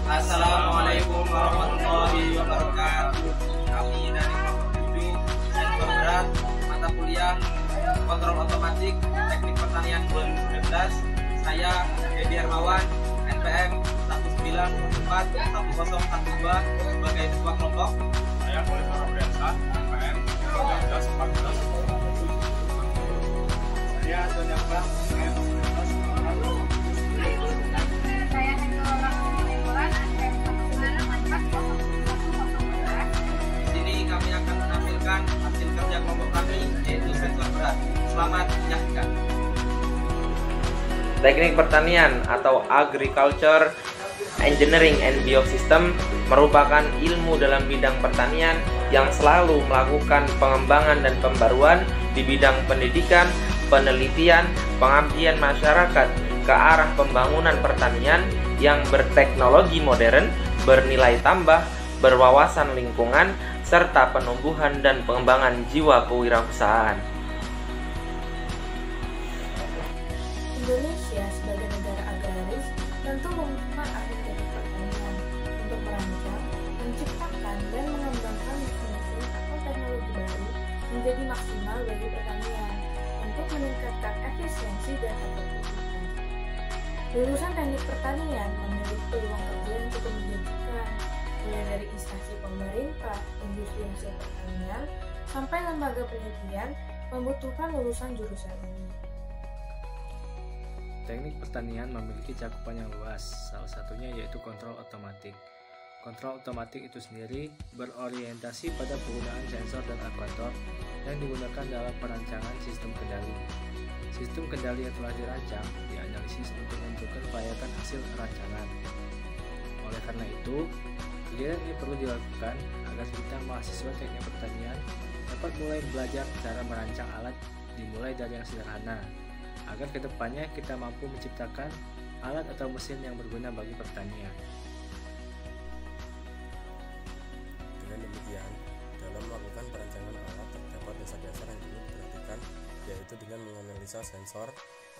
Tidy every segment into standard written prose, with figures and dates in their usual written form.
Assalamualaikum warahmatullahi wabarakatuh. Kami dari kelompok 7 sensor berat mata kuliah kontrol otomatik teknik pertanian 2019. Saya Dedi Armawan, NPM 1914112 sebagai ketua kelompok. Saya Oliver Abriansa, NPM 1914. Saya Doni Akbar, NPM 19. Saya Hendra Ridwan, NPM 1944. Di sini kami akan menampilkan hasil kerja kelompok kami, yaitu sensor berat. Selamat menyaksikan. Teknik pertanian atau agriculture engineering and biosystem merupakan ilmu dalam bidang pertanian yang selalu melakukan pengembangan dan pembaruan di bidang pendidikan, penelitian, pengabdian masyarakat ke arah pembangunan pertanian yang berteknologi modern, bernilai tambah, berwawasan lingkungan, serta penumbuhan dan pengembangan jiwa kewirausahaan. Indonesia sebagai negara agraris tentu membutuhkan ahli teknik pertanian untuk merancang, menciptakan, dan mengembangkan mesin-mesin atau teknologi baru menjadi maksimal bagi pertanian untuk meningkatkan efisiensi dan efektivitas. Lulusan teknik pertanian memiliki peluang kerja yang cukup menjanjikan, mulai dari instansi pemerintah, industri hasil pertanian, sampai lembaga penelitian membutuhkan lulusan jurusan ini. Teknik pertanian memiliki cakupan yang luas, salah satunya yaitu kontrol otomatik. Kontrol otomatik itu sendiri berorientasi pada penggunaan sensor dan aktuator yang digunakan dalam perancangan sistem kendali. Sistem kendali yang telah dirancang dianalisis untuk menentukan kelayakan hasil rancangan. Oleh karena itu, kegiatan ini perlu dilakukan agar kita mahasiswa teknik pertanian dapat mulai belajar cara merancang alat dimulai dari yang sederhana, agar kedepannya kita mampu menciptakan alat atau mesin yang berguna bagi pertanian. Dengan demikian, dalam melakukan perancangan alat terdapat dasar-dasar yang perlu diperhatikan, yaitu dengan menganalisa sensor,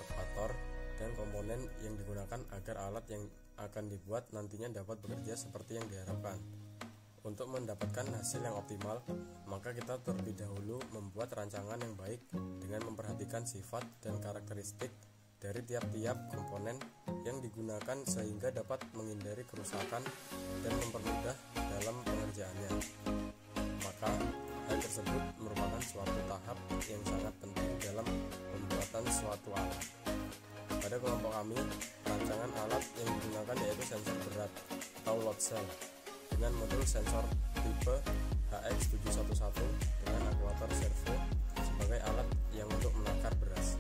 aktuator, dan komponen yang digunakan agar alat yang akan dibuat nantinya dapat bekerja seperti yang diharapkan. Untuk mendapatkan hasil yang optimal, maka kita terlebih dahulu membuat rancangan yang baik dengan memperhatikan sifat dan karakteristik dari tiap-tiap komponen yang digunakan sehingga dapat menghindari kerusakan dan mempermudah dalam pengerjaannya. Maka hal tersebut merupakan suatu tahap yang sangat penting dalam pembuatan suatu alat. Pada kelompok kami, rancangan alat yang digunakan yaitu sensor berat atau load cell dengan modul sensor tipe HX711 dengan aktuator servo sebagai alat yang untuk menakar beras.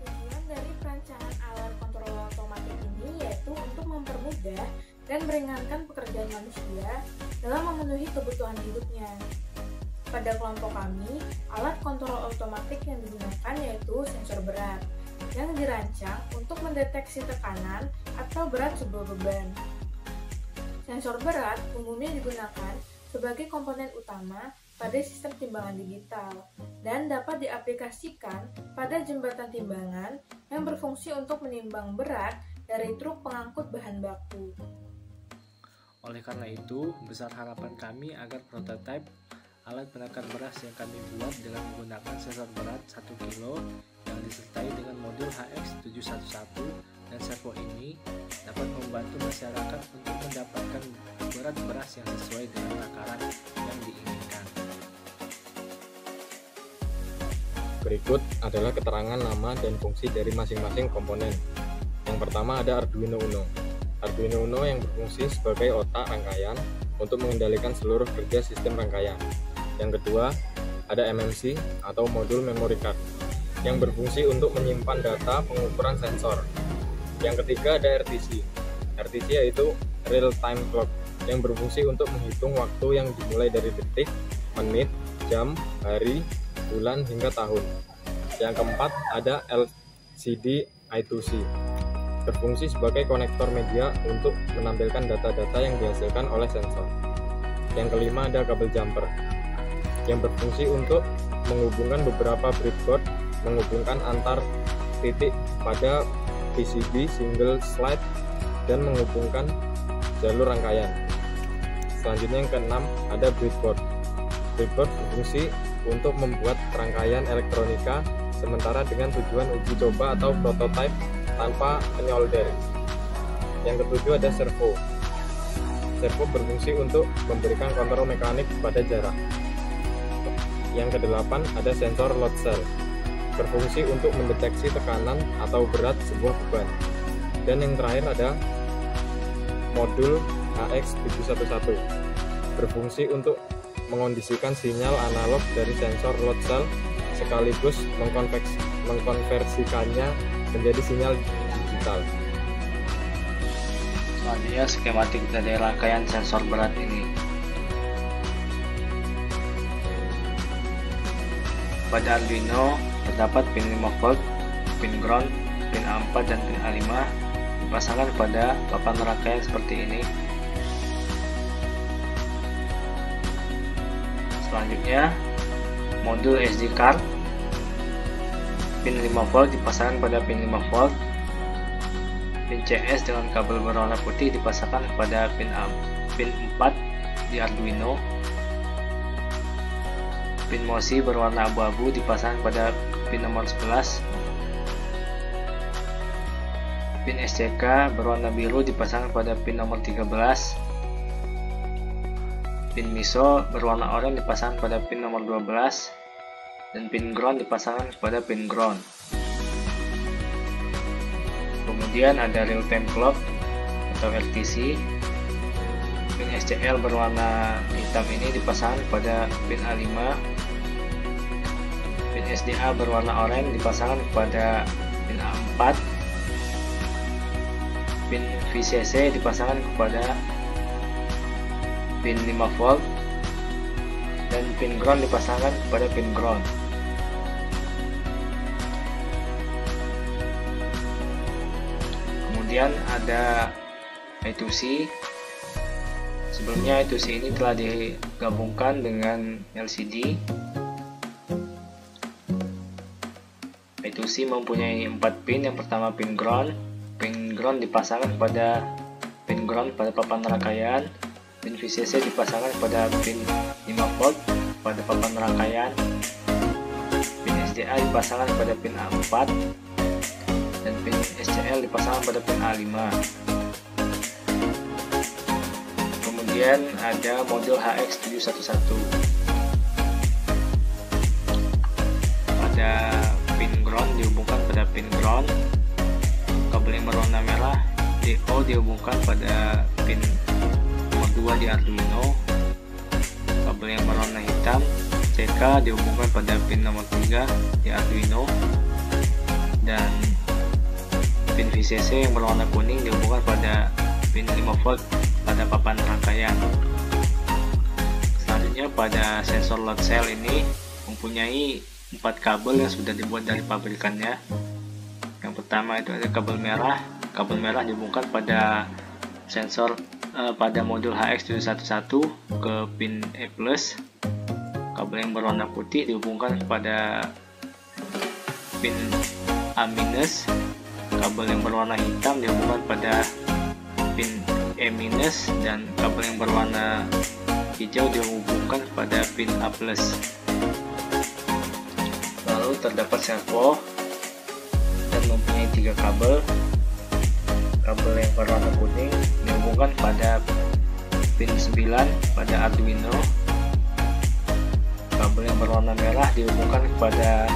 Tujuan dari perancangan alat kontrol otomatik ini yaitu untuk mempermudah dan meringankan pekerjaan manusia dalam memenuhi kebutuhan hidupnya. Pada kelompok kami, alat kontrol otomatik yang digunakan yaitu sensor berat yang dirancang untuk mendeteksi tekanan atau berat sebuah beban. Sensor berat umumnya digunakan sebagai komponen utama pada sistem timbangan digital dan dapat diaplikasikan pada jembatan timbangan yang berfungsi untuk menimbang berat dari truk pengangkut bahan baku. Oleh karena itu, besar harapan kami agar prototipe alat penakar beras yang kami buat dengan menggunakan sensor berat 1 kg yang disertai dengan modul HX711 dan servo ini dapat membantu masyarakat untuk mendapatkan berat beras yang sesuai dengan takaran yang diinginkan. Berikut adalah keterangan nama dan fungsi dari masing-masing komponen. Yang pertama ada Arduino Uno. Arduino Uno yang berfungsi sebagai otak rangkaian untuk mengendalikan seluruh kerja sistem rangkaian. Yang kedua ada MMC atau modul memory card yang berfungsi untuk menyimpan data pengukuran sensor. Yang ketiga ada RTC. RTC yaitu real time clock yang berfungsi untuk menghitung waktu yang dimulai dari detik, menit, jam, hari, bulan hingga tahun. Yang keempat ada LCD I2C berfungsi sebagai konektor media untuk menampilkan data-data yang dihasilkan oleh sensor. Yang kelima ada kabel jumper yang berfungsi untuk menghubungkan beberapa breadboard menghubungkan antar titik pada PCB single slide dan menghubungkan jalur rangkaian. Selanjutnya yang keenam ada breadboard. Breadboard berfungsi untuk membuat rangkaian elektronika sementara dengan tujuan uji coba atau prototipe tanpa penyolder. Yang ketujuh ada servo. Servo berfungsi untuk memberikan kontrol mekanik pada jarak. Yang kedelapan ada sensor load cell. Berfungsi untuk mendeteksi tekanan atau berat sebuah beban. Dan yang terakhir ada modul HX711. Berfungsi untuk mengondisikan sinyal analog dari sensor load cell sekaligus mengkonversikannya menjadi sinyal digital. Selanjutnya skematik dari rangkaian sensor berat ini. Pada Arduino terdapat pin 5 volt, pin ground, pin A4 dan pin A5 dipasangkan pada papan rangkaian seperti ini. Selanjutnya modul SD card, pin 5 volt dipasangkan pada pin 5 volt, pin CS dengan kabel berwarna putih dipasangkan pada pin 4 di Arduino. Pin MOSI berwarna abu-abu dipasang pada pin nomor 11. Pin SCK berwarna biru dipasang pada pin nomor 13. Pin MISO berwarna oranye dipasang pada pin nomor 12. Dan pin ground dipasangkan pada pin ground. Kemudian ada real time clock atau RTC. Pin SCL berwarna hitam ini dipasang pada pin A5. Pin SDA berwarna oranye dipasangkan pada pin A4. Pin VCC dipasangkan kepada pin 5 volt dan pin ground dipasangkan kepada pin ground. Kemudian ada I2C. Sebelumnya I2C ini telah digabungkan dengan LCD. I2C mempunyai 4 pin. Yang pertama pin ground. Pin ground dipasangkan pada pin ground pada papan rangkaian. Pin VCC dipasangkan pada pin 5 volt pada papan rangkaian. Pin SDA dipasangkan pada pin A4 dan pin SCL dipasangkan pada pin A5. Kemudian ada modul HX711. Pada pin ground dihubungkan pada pin ground. Kabel yang berwarna merah DO dihubungkan pada pin nomor 2 di Arduino. Kabel yang berwarna hitam CK dihubungkan pada pin nomor 3 di Arduino. Dan pin VCC yang berwarna kuning dihubungkan pada pin 5 volt pada papan rangkaian. Selanjutnya pada sensor load cell ini mempunyai 4 kabel yang sudah dibuat dari pabrikannya. Yang pertama itu ada kabel merah. Kabel merah dihubungkan pada sensor pada modul HX711 ke pin E+. Kabel yang berwarna putih dihubungkan pada pin A-. Kabel yang berwarna hitam dihubungkan pada pin E- dan kabel yang berwarna hijau dihubungkan pada pin A+. Lalu terdapat servo dan mempunyai 3 kabel. Kabel yang berwarna kuning dihubungkan pada pin 9 pada Arduino. Kabel yang berwarna merah dihubungkan kepada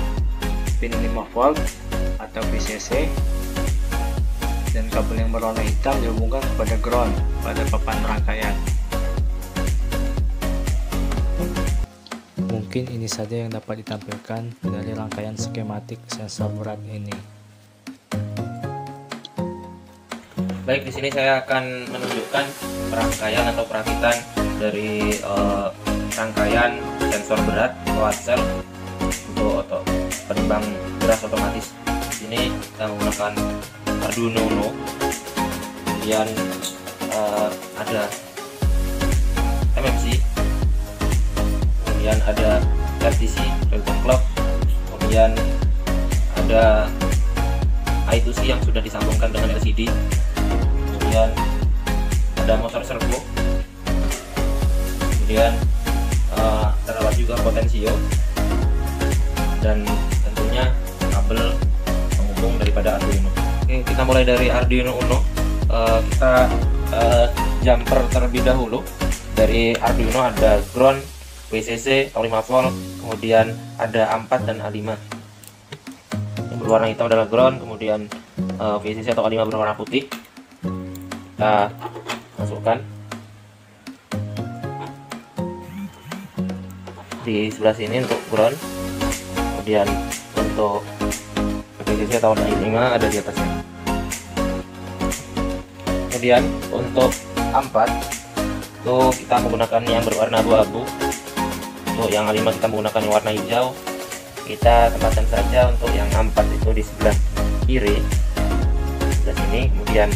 pin 5 volt atau VCC. Dan kabel yang berwarna hitam dihubungkan kepada ground pada papan rangkaian. Mungkin ini saja yang dapat ditampilkan dari rangkaian skematik sensor berat ini. Baik, di sini saya akan menunjukkan rangkaian atau perakitan dari rangkaian sensor berat load cell untuk penimbang beras otomatis. Di sini kita menggunakan Arduino Uno. Kemudian ada MMC, kemudian ada RTC real time clock, kemudian ada I2C yang sudah disambungkan dengan LCD, kemudian ada motor servo, kemudian terdapat juga potensio, dan tentunya kabel penghubung daripada Arduino. Oke, kita mulai dari Arduino Uno. Kita jumper terlebih dahulu. Dari Arduino ada ground, VCC atau 5 volt, kemudian ada A4 dan A5. Yang berwarna hitam adalah ground, kemudian VCC atau A5 berwarna putih. Kita masukkan di sebelah sini untuk ground, kemudian untuk VCC atau A5 ada di atasnya. Kemudian untuk A4 itu kita menggunakan yang berwarna abu-abu. Untuk yang A5 kita menggunakan yang warna hijau. Kita tempatkan saja untuk yang A4 itu di sebelah kiri, sebelah sini. Kemudian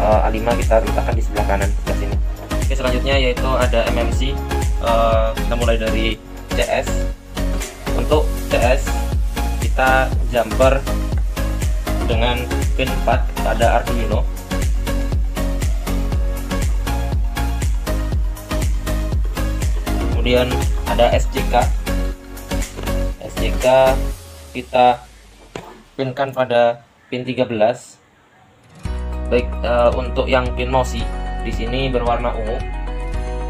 A5 kita letakkan di sebelah kanan, sebelah sini. Oke, selanjutnya yaitu ada MMC. Kita mulai dari CS. Untuk CS kita jumper dengan pin 4 pada Arduino. Kemudian ada SJK. SJK kita pinkan pada pin 13. Baik, untuk yang pin MOSI di sini berwarna ungu.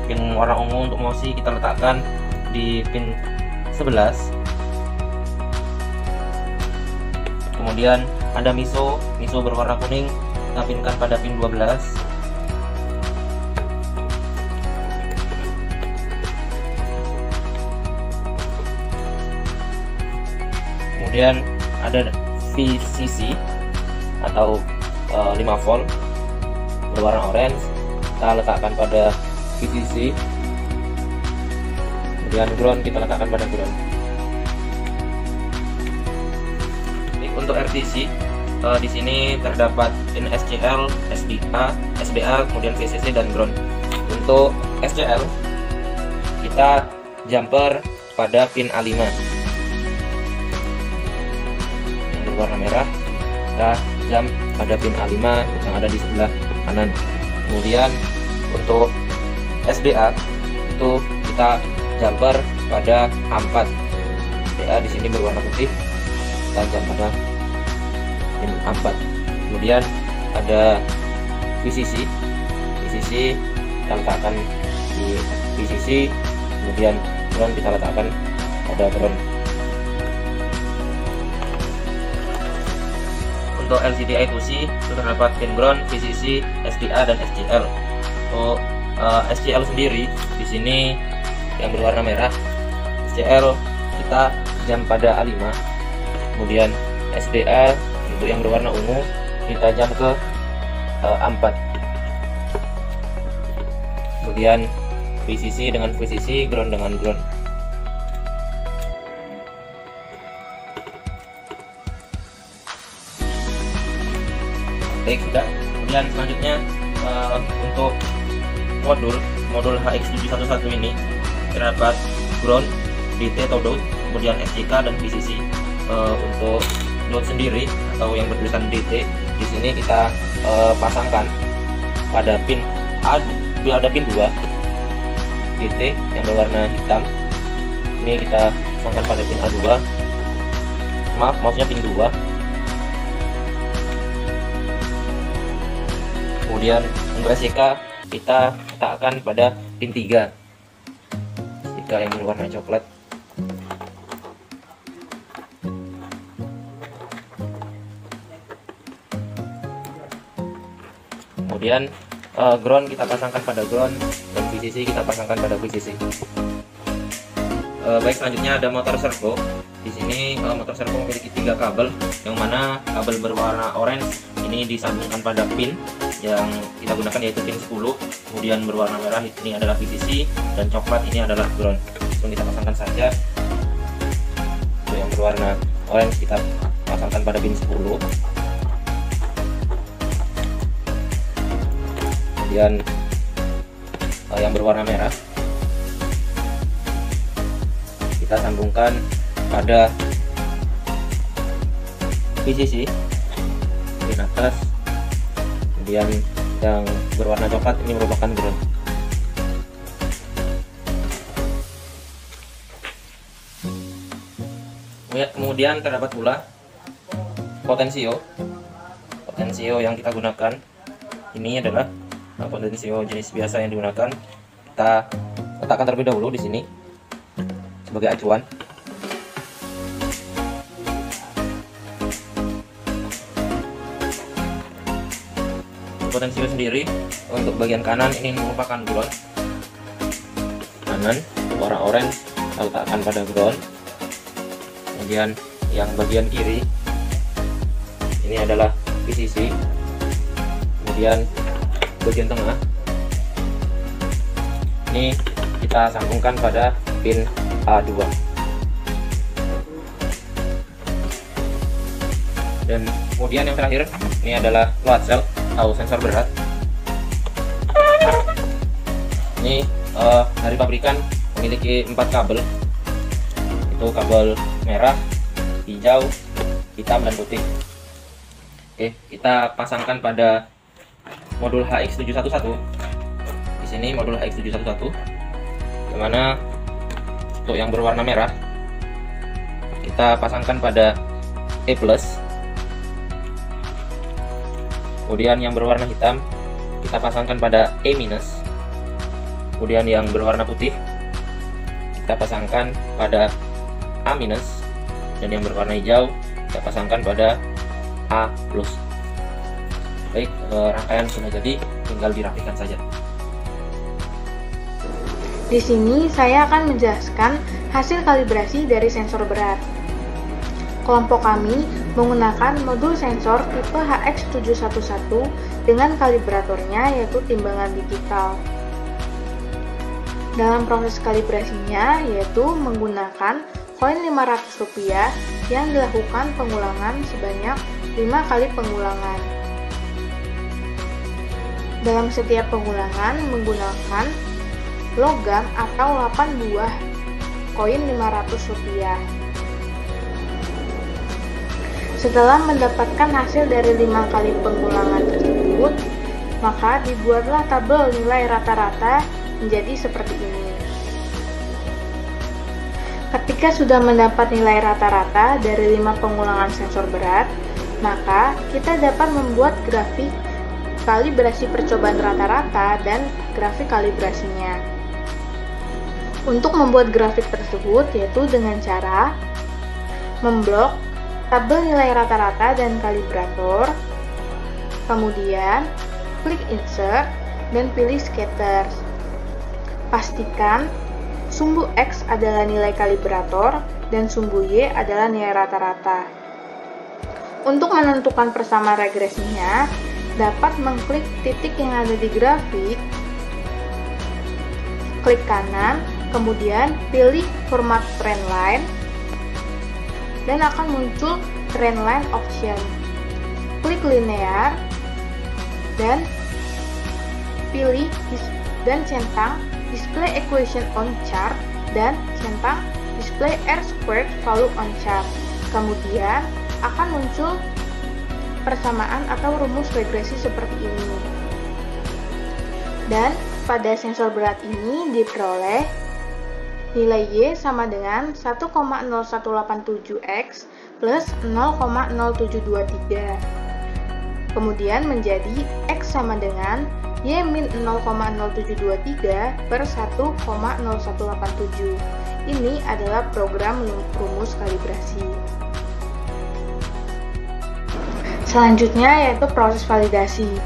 Pin warna ungu untuk MOSI kita letakkan di pin 11. Kemudian ada MISO berwarna kuning, kita pinkan pada pin 12. Kemudian ada VCC atau 5 volt berwarna orange, kita letakkan pada VCC. Kemudian ground kita letakkan pada ground. Untuk RTC di sini terdapat pin SCL, SDA, kemudian VCC dan ground. Untuk SCL kita jumper pada pin A5 yang berwarna merah. Kita jump pada pin A5 yang ada di sebelah kanan. Kemudian untuk SDA itu kita jumper pada A4. SDA di sini berwarna putih. Kita jump pada pin A4. Kemudian ada VCC kita letakkan di VCC. Kemudian ground kita letakkan pada ground. Untuk LCD I2C itu terdapat pin ground, VCC, SDA dan SCL. Untuk SCL sendiri di sini yang berwarna merah. SCL kita jump pada A5. Kemudian SDA untuk yang berwarna ungu kita jump ke A4. Kemudian VCC dengan VCC, ground dengan ground. Baik, sudah. Kemudian selanjutnya untuk modul HX711 ini terdapat ground, DT atau DOT, kemudian SJK dan VCC. Untuk DOT sendiri atau yang bertulisan DT di sini kita pasangkan pada pin ada pin 2 DT yang berwarna hitam. Ini kita pasangkan pada pin A2. Maaf, maksudnya pin 2. Kemudian untuk SJK kita letakkan pada pin 3. SJK yang berwarna coklat. Kemudian ground kita pasangkan pada ground dan VCC kita pasangkan pada VCC. Baik, selanjutnya ada motor servo. Di sini motor servo memiliki 3 kabel, yang mana kabel berwarna orange ini disambungkan pada pin yang kita gunakan yaitu pin 10. Kemudian berwarna merah ini adalah VCC dan coklat ini adalah ground. Langsung kita pasangkan saja. Untuk yang berwarna orange kita pasangkan pada pin 10. Kemudian yang berwarna merah kita sambungkan pada VCC di atas. Kemudian yang berwarna coklat ini merupakan ground. Kemudian terdapat pula potensio yang kita gunakan. Ini adalah potensio jenis biasa yang digunakan. Kita letakkan terlebih dahulu di sini sebagai acuan. Potensio sendiri untuk bagian kanan ini merupakan ground. Kanan warna orange kita letakkan pada ground. Kemudian yang bagian kiri ini adalah VCC. Kemudian bagian tengah ini kita sambungkan pada pin A2. Dan kemudian yang terakhir ini adalah load cell atau sensor berat. Ini dari pabrikan memiliki 4 kabel. Itu kabel merah, hijau, hitam, dan putih. Oke, kita pasangkan pada modul HX711. Di sini modul HX711, di mana untuk yang berwarna merah kita pasangkan pada E+. Kemudian yang berwarna hitam kita pasangkan pada E-. Kemudian yang berwarna putih kita pasangkan pada A-, dan yang berwarna hijau kita pasangkan pada A+. Baik, rangkaian sudah jadi, tinggal dirapikan saja. Di sini saya akan menjelaskan hasil kalibrasi dari sensor berat. Kelompok kami menggunakan modul sensor tipe HX711 dengan kalibratornya yaitu timbangan digital. Dalam proses kalibrasinya yaitu menggunakan koin Rp500 yang dilakukan pengulangan sebanyak 5 kali pengulangan. Dalam setiap pengulangan menggunakan logam atau 8 buah koin Rp500. Setelah mendapatkan hasil dari 5 kali pengulangan tersebut, maka dibuatlah tabel nilai rata-rata menjadi seperti ini. Ketika sudah mendapat nilai rata-rata dari 5 pengulangan sensor berat, maka kita dapat membuat grafik kalibrasi percobaan rata-rata dan grafik kalibrasinya. Untuk membuat grafik tersebut yaitu dengan cara memblok tabel nilai rata-rata dan kalibrator, kemudian klik insert dan pilih scatter. Pastikan sumbu X adalah nilai kalibrator dan sumbu Y adalah nilai rata-rata. Untuk menentukan persamaan regresinya, dapat mengklik titik yang ada di grafik, klik kanan, kemudian pilih format trendline, dan akan muncul trendline option. Klik linear dan pilih dan centang display equation on chart dan centang display R² value on chart. Kemudian akan muncul persamaan atau rumus regresi seperti ini. Dan pada sensor berat ini diperoleh nilai Y sama dengan 1,0187X plus 0,0723. Kemudian menjadi X sama dengan Y min 0,0723 per 1,0187. Ini adalah program rumus kalibrasi. Selanjutnya yaitu proses validasi.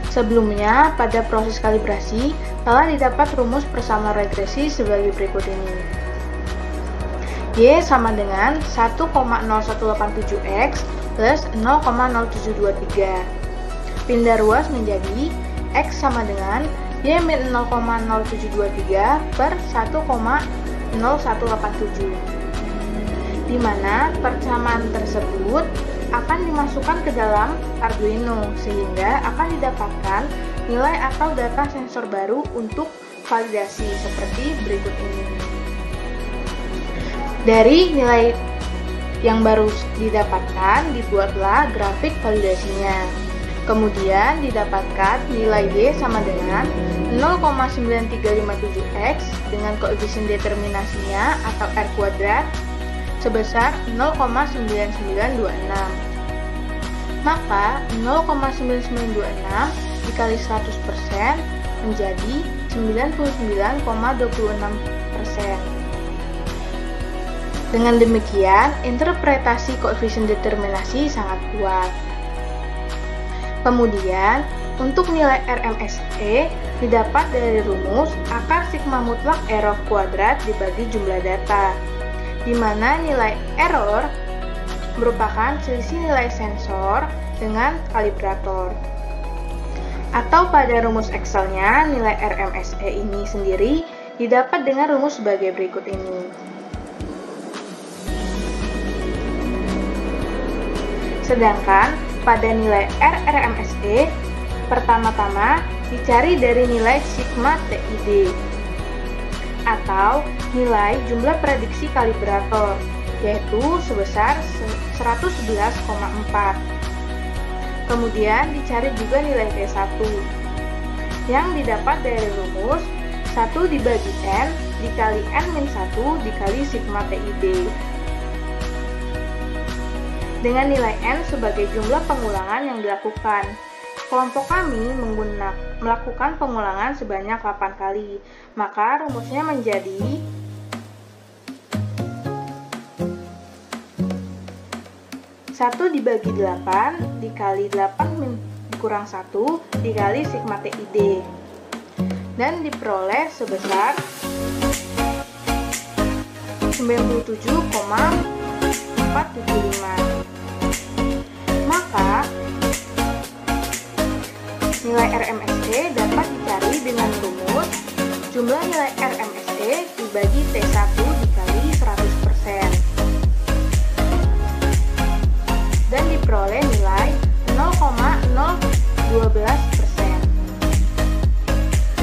Sebelumnya, pada proses kalibrasi telah didapat rumus persamaan regresi sebagai berikut ini. Y sama dengan 1,0187X plus 0,0723. Pindah ruas menjadi X sama dengan Y min 0,0723 per 1,0187, di mana persamaan tersebut akan dimasukkan ke dalam Arduino sehingga akan didapatkan nilai atau data sensor baru untuk validasi seperti berikut ini. Dari nilai yang baru didapatkan, dibuatlah grafik validasinya. Kemudian didapatkan nilai Y sama dengan 0,9357X dengan koefisien determinasinya atau R kuadrat sebesar 0,9926. Maka 0,9926 dikali 100% menjadi 99,26%. Dengan demikian, interpretasi koefisien determinasi sangat kuat. Kemudian, untuk nilai RMSE didapat dari rumus akar sigma mutlak error kuadrat dibagi jumlah data, di mana nilai error merupakan selisih nilai sensor dengan kalibrator. Atau pada rumus Excel-nya, nilai RMSE ini sendiri didapat dengan rumus sebagai berikut ini. Sedangkan pada nilai RMSE, pertama-tama dicari dari nilai sigma TID atau nilai jumlah prediksi kalibrator, yaitu sebesar 111,4. Kemudian dicari juga nilai T1 yang didapat dari rumus 1 dibagi N dikali N-1 dikali sigma TID. Dengan nilai N sebagai jumlah pengulangan yang dilakukan. Kelompok kami melakukan pengulangan sebanyak 8 kali, maka rumusnya menjadi 1 dibagi 8 dikali 8 dikurang 1 dikali sigma TID, dan diperoleh sebesar 97,475. Maka nilai RMSE dapat dicari dengan rumus jumlah nilai RMSE dibagi T1 dikali 100% dan diperoleh nilai 0,012%.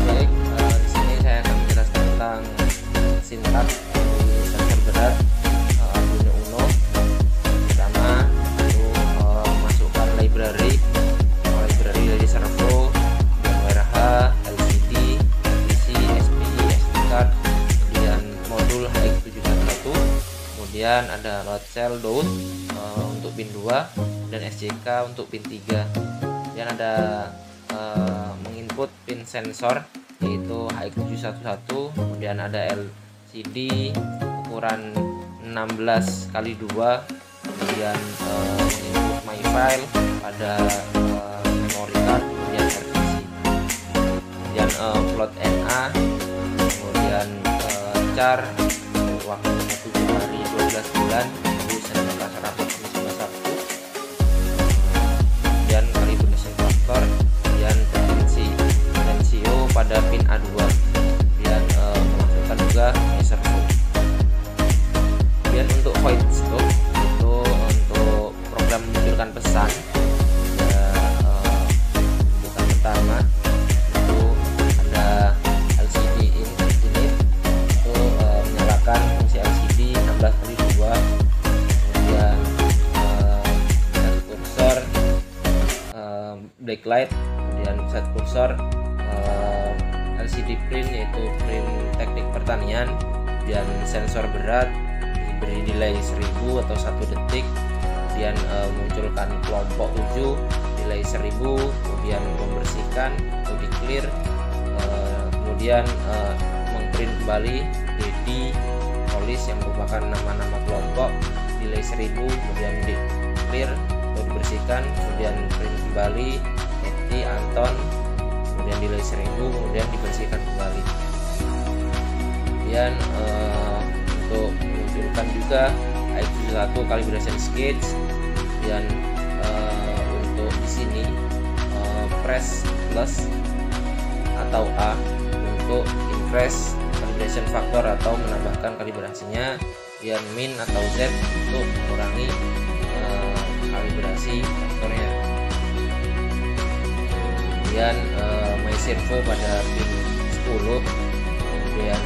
Baik, di sini saya akan menjelaskan tentang sintaks di sensor berat Arduino Uno. Pertama, masukkan library dari servo, WRH, LCD, PC, SPI, SD card, kemudian modul HX711, kemudian ada load cell DOUT untuk pin 2 dan SJK untuk pin 3. Kemudian ada menginput pin sensor yaitu HX711, kemudian ada LCD ukuran 16x2, kemudian menginput my file pada memory card, kemudian RPC, kemudian float NA, kemudian char waktu 7 hari 12 bulan itu Senin Selasa Rabu Kamis Jumat Sabtu, kemudian calibration factor, kemudian potensio pada pin A2, kemudian memasukkan juga servo. Kemudian untuk void scope itu untuk program memunculkan pesan. Pertama itu ada LCD init itu menyalakan fungsi LCD 16x2, kemudian set kursor backlight, kemudian set kursor LCD print yaitu print teknik pertanian, dan sensor berat diberi delay 1000 atau 1 detik, kemudian memunculkan kelompok 7 delay 1000, kemudian membersihkan atau di clear, kemudian mengprint kembali DD polish yang merupakan nama-nama kelompok, delay 1000, kemudian di clear atau dibersihkan, kemudian print kembali Eti Anton, kemudian delay 1000, kemudian dibersihkan kembali. Kemudian untuk menunjukkan juga HX1 calibration sketch, dan untuk di sini press plus atau A untuk increase calibration factor atau menambahkan kalibrasinya, dan min atau Z untuk mengurangi kalibrasi faktornya. Kemudian my servo pada pin 10, kemudian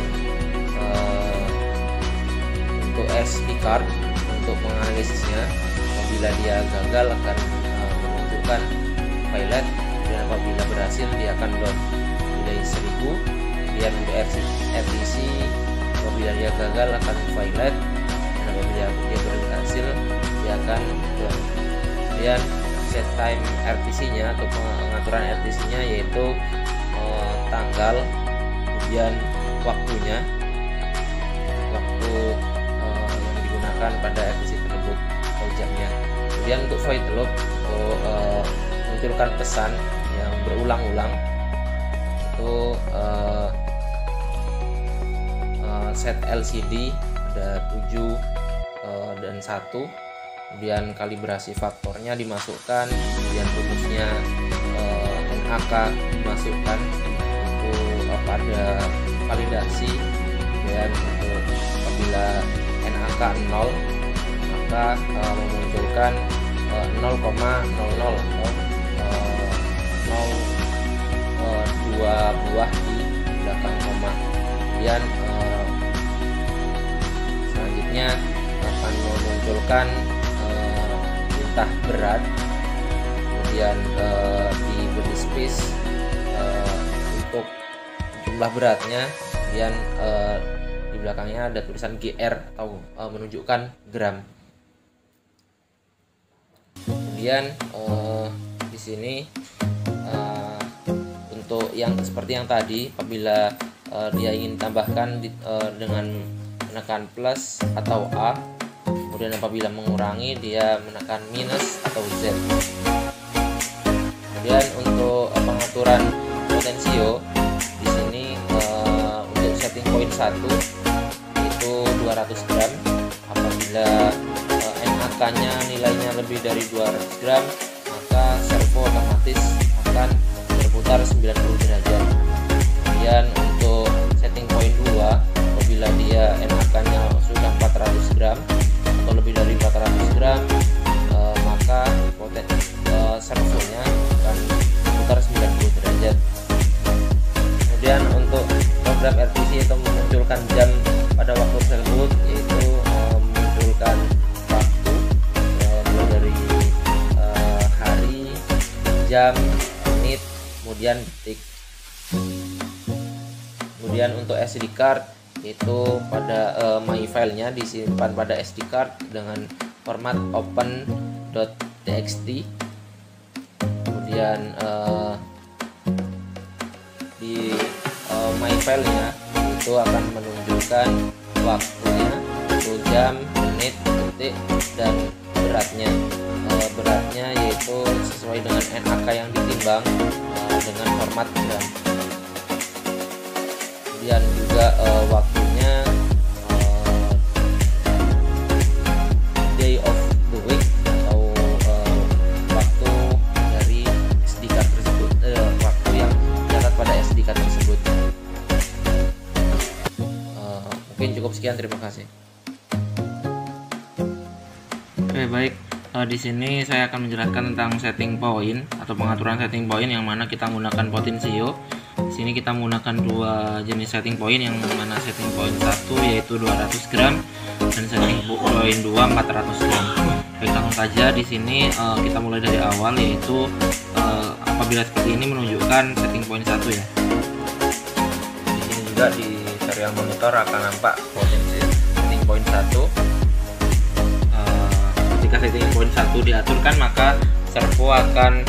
untuk SD card untuk menganalisisnya. Apabila dia gagal akan menunjukkan violet. Kemudian apabila berhasil dia akan down nilai 1000. Kemudian untuk RTC apabila dia gagal akan violet, dan apabila dia berhasil dia akan down. Kemudian set time RTC-nya atau pengaturan RTC-nya yaitu tanggal, kemudian waktunya, waktu yang digunakan pada RTC tersebut atau jamnya. Kemudian untuk void loop untuk munculkan pesan yang berulang-ulang itu set LCD ada 7 dan 1. Kemudian kalibrasi faktornya dimasukkan, kemudian rumusnya NAK dimasukkan itu pada validasi. Kemudian untuk apabila NAK 0 maka memunculkan 0,00 atau 2 buah di belakang koma. Kemudian selanjutnya akan memunculkan perintah berat, kemudian diberi space untuk jumlah beratnya, kemudian di belakangnya ada tulisan GR atau menunjukkan gram. Kemudian di sini untuk yang seperti yang tadi, apabila dia ingin tambahkan dengan menekan plus atau A, kemudian apabila mengurangi dia menekan minus atau Z. Kemudian untuk pengaturan potensio di sini untuk setting point 1 itu 200 gram. Apabila NAK-nya nilainya lebih dari 200 gram maka servo otomatis akan berputar 90 derajat. Kemudian untuk setting point 2 apabila dia NAK-nya sudah 400 gram atau lebih dari 400 gram maka servonya akan berputar 90 derajat. Kemudian untuk program RTC itu memunculkan jam pada waktu tersebut, yaitu memunculkan waktu mulai dari hari, jam, menit, kemudian detik. Kemudian untuk SD card itu pada my filenya disimpan pada SD card dengan format open.txt. Kemudian di my filenya itu akan menunjukkan waktunya, itu jam, menit, detik, dan beratnya. Beratnya yaitu sesuai dengan NAK yang ditimbang dengan format gram. Kemudian juga waktunya day of the week atau waktu dari SD card tersebut, waktu yang tercatat pada SD card tersebut. Mungkin cukup sekian, terima kasih. Oke, baik. Di sini saya akan menjelaskan tentang setting point atau pengaturan setting point yang mana kita menggunakan potensio. Di sini kita menggunakan dua jenis setting point, yang mana setting point 1 yaitu 200 gram dan setting point 2 400 gram. Baik, langsung saja di sini kita mulai dari awal, yaitu apabila seperti ini menunjukkan setting point 1 ya. Di sini juga di serial monitor akan nampak potensi setting point 1. Ketika setting point 1 diaturkan maka servo akan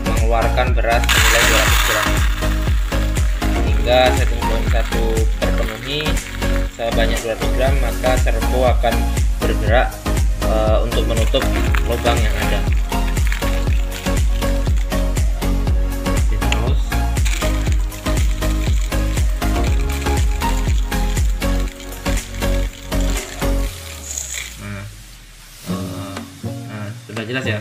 mengeluarkan berat senilai 200 gram. Hingga setting point 1 terpenuhi sebanyak 200 gram maka servo akan bergerak untuk menutup lubang yang ada. Terus sudah jelas ya,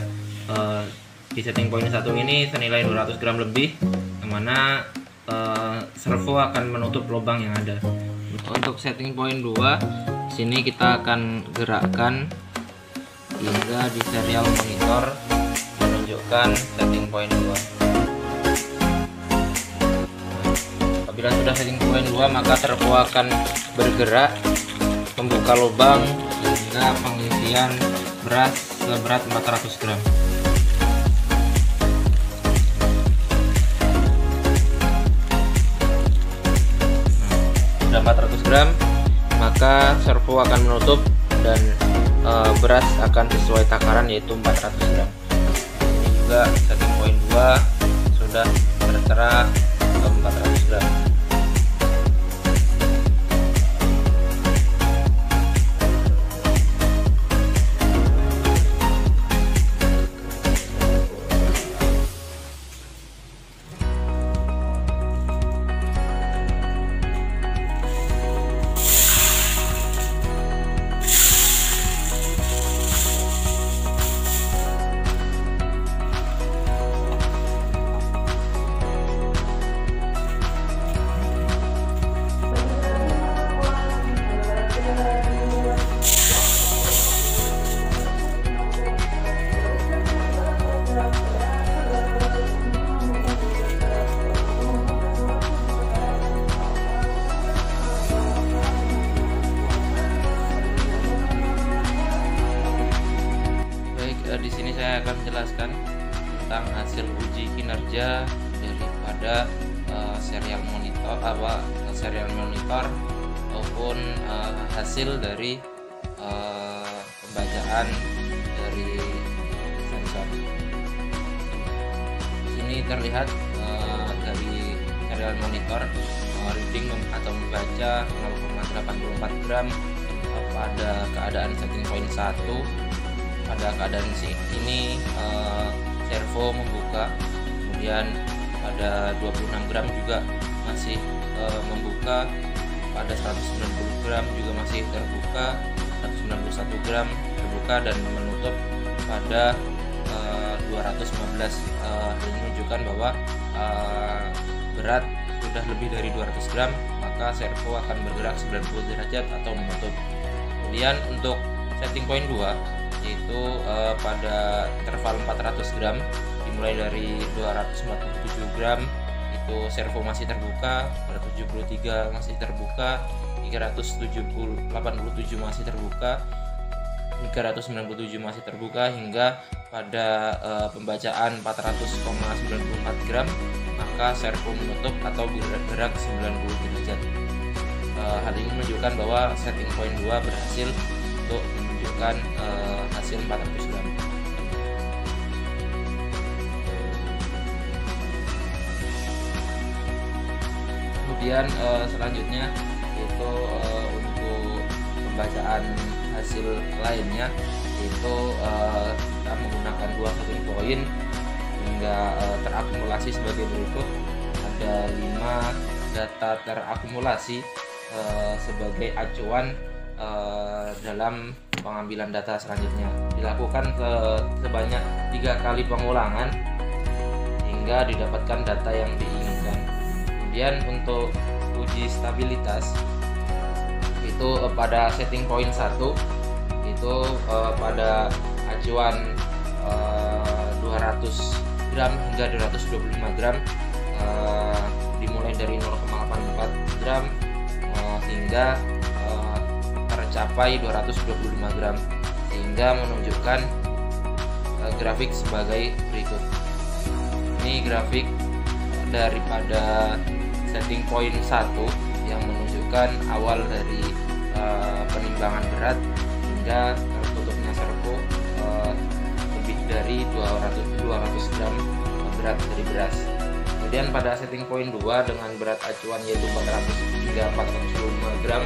di setting point 1 ini senilai 200 gram lebih, yang mana servo akan menutup lubang yang ada. Untuk setting point 2 di sini kita akan gerakkan hingga di serial monitor menunjukkan setting point 2. Apabila sudah setting point 2 maka servo akan bergerak membuka lubang hingga pengisian beras seberat 400 gram. gram, maka servo akan menutup dan beras akan sesuai takaran yaitu 400 gram. Ini juga setting point 2 sudah tertera 400 gram. Di sini saya akan menjelaskan tentang hasil uji kinerja daripada serial monitor maupun hasil dari pembacaan dari sensor. Sini terlihat dari serial monitor reading atau membaca 0,84 gram pada keadaan setting point 1. Pada keadaan ini servo membuka, kemudian pada 26 gram juga masih membuka, pada 190 gram juga masih terbuka, 191 gram terbuka dan menutup pada 215. Ini menunjukkan bahwa berat sudah lebih dari 200 gram, maka servo akan bergerak 90 derajat atau menutup. Kemudian untuk setting point 2 yaitu pada interval 400 gram dimulai dari 247 gram itu servo masih terbuka, 273 masih terbuka, 387 masih terbuka, 397 masih terbuka, hingga pada pembacaan 400,94 gram maka servo menutup atau bergerak 90 derajat. Hal ini menunjukkan bahwa setting point 2 berhasil untuk menunjukkan hasil 400 gram. Kemudian selanjutnya itu untuk pembacaan hasil lainnya, yaitu kita menggunakan 2 setting point hingga terakumulasi sebagai berikut. Ada 5 data terakumulasi sebagai acuan dalam pengambilan data selanjutnya. Dilakukan sebanyak 3 kali pengulangan hingga didapatkan data yang diinginkan. Kemudian untuk uji stabilitas itu pada setting point 1 itu pada acuan 200 gram hingga 225 gram, dimulai dari 0,84 gram hingga tercapai 225 gram, sehingga menunjukkan grafik sebagai berikut. Ini grafik daripada setting point 1 yang menunjukkan awal dari penimbangan berat hingga tertutupnya servo lebih dari 200 gram berat dari beras. Kemudian pada setting point 2 dengan berat acuan yaitu 400 hingga 405 gram,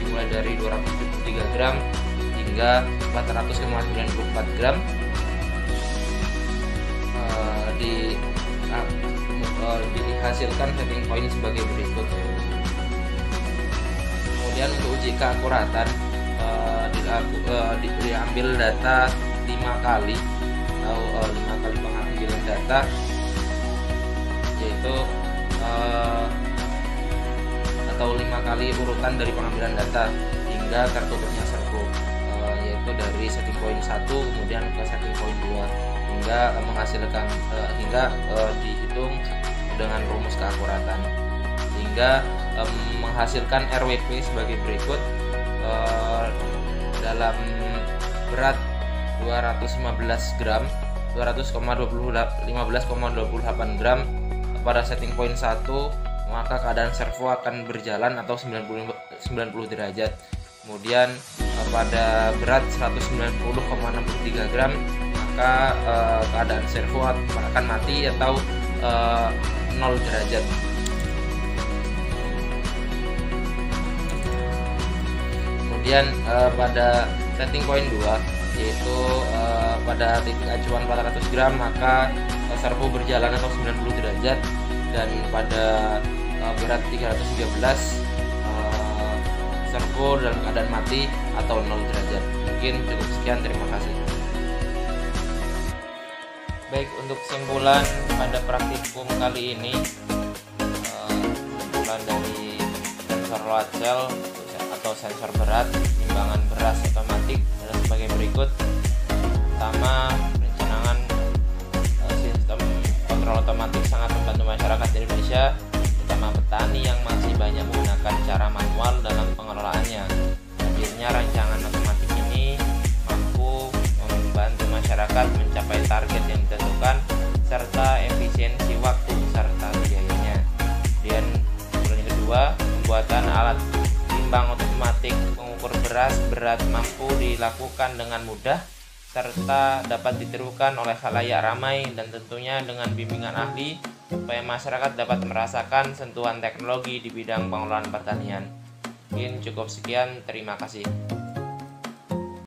dimulai dari 273 gram hingga 400,94 gram, dihasilkan setting point sebagai berikut. Kemudian untuk uji keakuratan diambil data 5 kali atau 5 kali pengambilan data, yaitu atau 5 kali urutan dari pengambilan data hingga tertutupnya servo, yaitu dari setting point 1 kemudian ke setting point 2 hingga menghasilkan dihitung dengan rumus keakuratan, sehingga menghasilkan RWP sebagai berikut. Dalam berat 215 gram, 200,15,28 gram pada setting point 1, maka keadaan servo akan berjalan atau 90 90 derajat. Kemudian pada berat 190,63 gram maka keadaan servo akan mati atau 0 derajat. Kemudian pada setting point 2 yaitu pada titik acuan 400 gram maka servo berjalan atau 90 derajat, dan pada berat 313 servo dalam keadaan mati atau 0 derajat. Mungkin cukup sekian, terima kasih. Baik, untuk kesimpulan pada praktikum kali ini, kesimpulan dari sensor load cell atau sensor berat timbangan beras otomatik adalah sebagai berikut. Pertama, perencanaan sistem kontrol otomatik sangat membantu masyarakat di Indonesia, terutama petani yang masih banyak menggunakan cara manual dalam pengelolaannya. Hadirnya rancangan otomatis ini mampu membantu masyarakat mencapai target yang ditentukan serta efisiensi waktu serta biayanya. Kemudian yang kedua, pembuatan alat timbang otomatis pengukur beras berat mampu dilakukan dengan mudah serta dapat ditirukan oleh khalayak ramai, dan tentunya dengan bimbingan ahli supaya masyarakat dapat merasakan sentuhan teknologi di bidang pengelolaan pertanian. Mungkin cukup sekian, terima kasih.